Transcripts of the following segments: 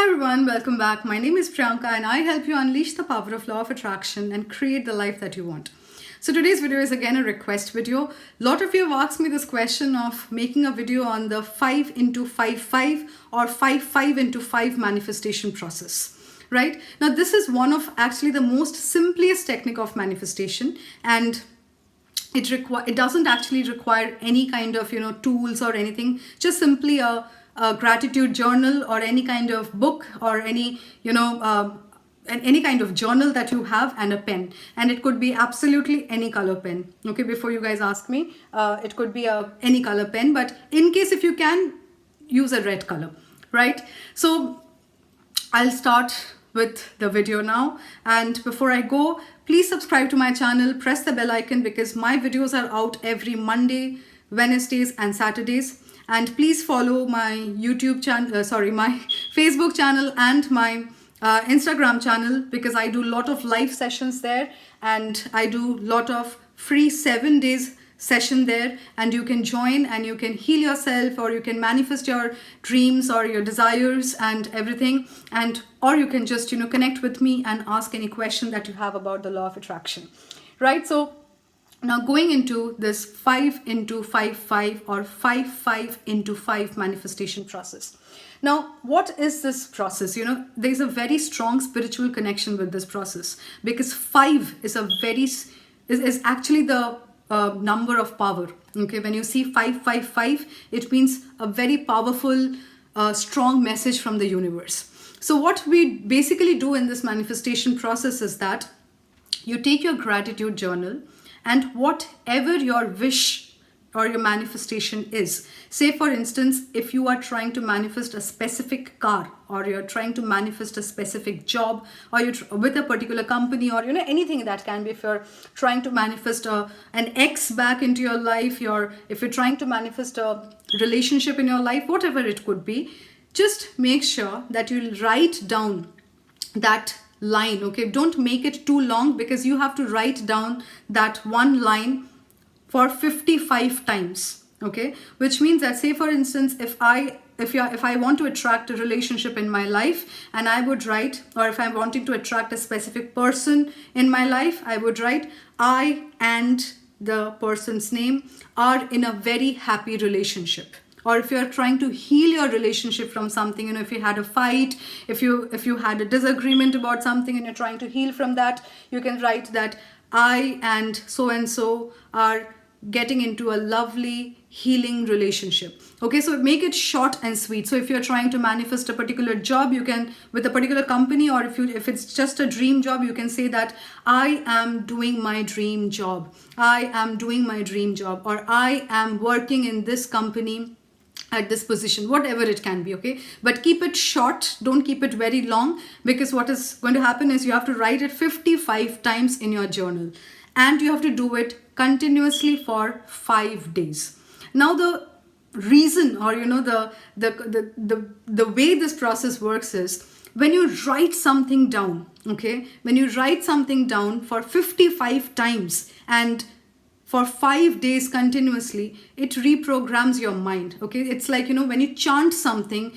everyone, welcome back. My name is Priyanka and I help you unleash the power of law of attraction and create the life that you want. So today's video is again a request video. A lot of you have asked me this question of making a video on the 5 into 5 5 or 5 5 into 5 manifestation process. Right? Now this is one of actually the most simplest technique of manifestation, and it doesn't actually require any kind of tools or anything, just simply a gratitude journal or any kind of book or any any kind of journal that you have, and a pen. And it could be absolutely any color pen. Okay, before you guys ask me, it could be any color pen, but in case if you can, use a red color, right? So I'll start with the video now, and before I go, please subscribe to my channel, press the bell icon, because my videos are out every Monday, Wednesdays and Saturdays. And please follow my YouTube channel, my Facebook channel and my Instagram channel, because I do a lot of live sessions there, and I do a lot of free 7 days session there, and you can join and you can heal yourself, or you can manifest your dreams or your desires and everything, and or you can just connect with me and ask any question that you have about the law of attraction, right? So now going into this 5 into 5 5 or 5 5 into 5 manifestation process. Now, what is this process? There's a very strong spiritual connection with this process, because 5 is actually the number of power. Okay, when you see 555, it means a very powerful, strong message from the universe. So what we basically do in this manifestation process is that you take your gratitude journal, and whatever your wish or your manifestation is, say for instance, if you are trying to manifest a specific car, or you're trying to manifest a specific job, or you're with a particular company, or anything that can be. If you're trying to manifest an ex back into your life, if you're trying to manifest a relationship in your life, whatever it could be, just make sure that you write down that line. Okay, don't make it too long, because you have to write down that one line for 55 times. Okay, which means that, say for instance, if I want to attract a relationship in my life, and I would write, or if I'm wanting to attract a specific person in my life, I would write, I and the person's name are in a very happy relationship. Or if you're trying to heal your relationship from something, if you had a fight, if you had a disagreement about something and you're trying to heal from that, you can write that I and so are getting into a lovely healing relationship. Okay, so make it short and sweet. So if you're trying to manifest a particular job, you can, with a particular company, or if it's just a dream job, you can say that I am doing my dream job. I am doing my dream job, or I am working in this company at this position, whatever it can be. Okay, but keep it short, don't keep it very long, because what is going to happen is you have to write it 55 times in your journal, and you have to do it continuously for 5 days. Now the reason, or the way this process works is, when you write something down, okay, when you write something down for 55 times and for 5 days continuously, it reprograms your mind. Okay, it's like when you chant something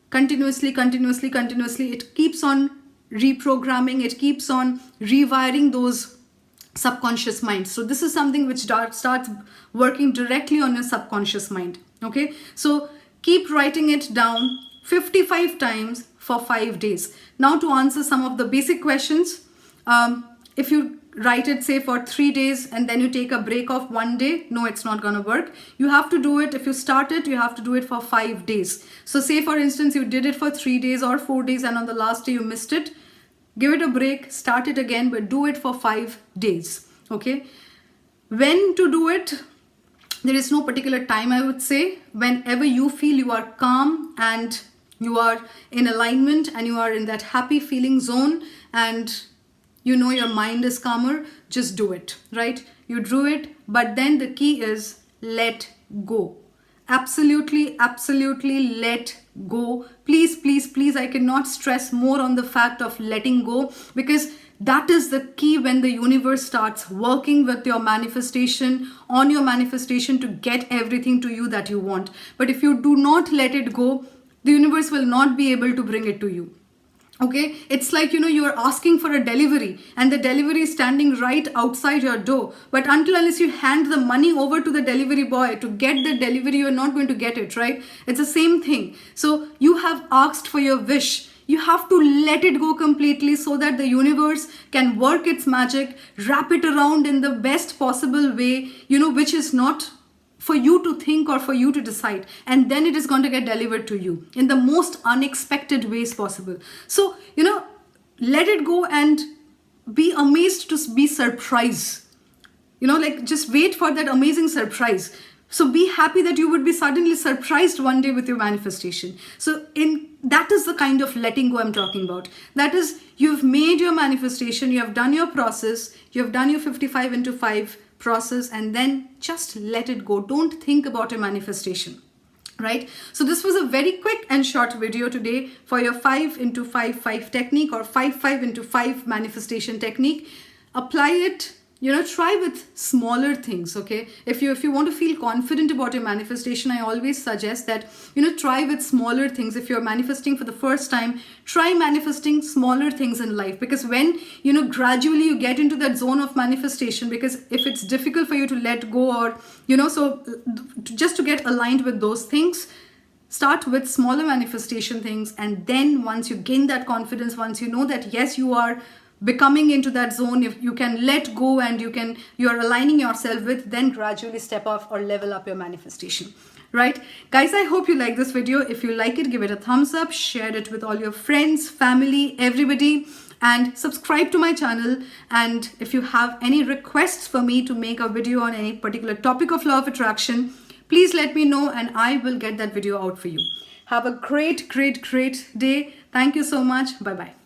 continuously, it keeps on reprogramming, it keeps on rewiring those subconscious mind. So this is something which starts working directly on your subconscious mind. Okay, so keep writing it down 55 times for 5 days. Now to answer some of the basic questions, if you write it say for 3 days and then you take a break of 1 day, no, it's not going to work. You have to do it, if you start it, you have to do it for 5 days. So say for instance you did it for 3 days or 4 days, and on the last day you missed it, give it a break, start it again, but do it for 5 days. Okay, when to do it, there is no particular time, I would say. Whenever you feel you are calm and you are in alignment and you are in that happy feeling zone, and your mind is calmer, just do it, right? You do it, but then the key is let go. Absolutely let go. Please, I cannot stress more on the fact of letting go, because that is the key when the universe starts working with your manifestation, on your manifestation, to get everything to you that you want. But if you do not let it go, the universe will not be able to bring it to you. Okay, it's like, you are asking for a delivery and the delivery is standing right outside your door, but unless you hand the money over to the delivery boy to get the delivery, you're not going to get it, right? It's the same thing. So you have asked for your wish. You have to let it go completely so that the universe can work its magic, wrap it around in the best possible way, which is not for you to think or for you to decide, and then it is going to get delivered to you in the most unexpected ways possible. So let it go and be amazed to be surprised. Like, just wait for that amazing surprise. So be happy that you would be suddenly surprised one day with your manifestation. So that is the kind of letting go I'm talking about. That is, you've made your manifestation, you have done your process, you have done your 55 into 5 process, and then just let it go. Don't think about your manifestation, right? So this was a very quick and short video today for your 5 into 5 5 technique, or 5 into 5 manifestation technique. Apply it. Try with smaller things. Okay, if you want to feel confident about your manifestation, I always suggest that try with smaller things. If you're manifesting for the first time, try manifesting smaller things in life, because when gradually you get into that zone of manifestation, because if it's difficult for you to let go, or so just to get aligned with those things, start with smaller manifestation things, and then once you gain that confidence, once you know that yes, you are becoming into that zone, if you can let go and you're aligning yourself with, then gradually step off or level up your manifestation. Right, guys, I hope you like this video. If you like it, give it a thumbs up, share it with all your friends, family, everybody, and subscribe to my channel. And if you have any requests for me to make a video on any particular topic of law of attraction, please let me know and I will get that video out for you. Have a great day. Thank you so much. Bye bye.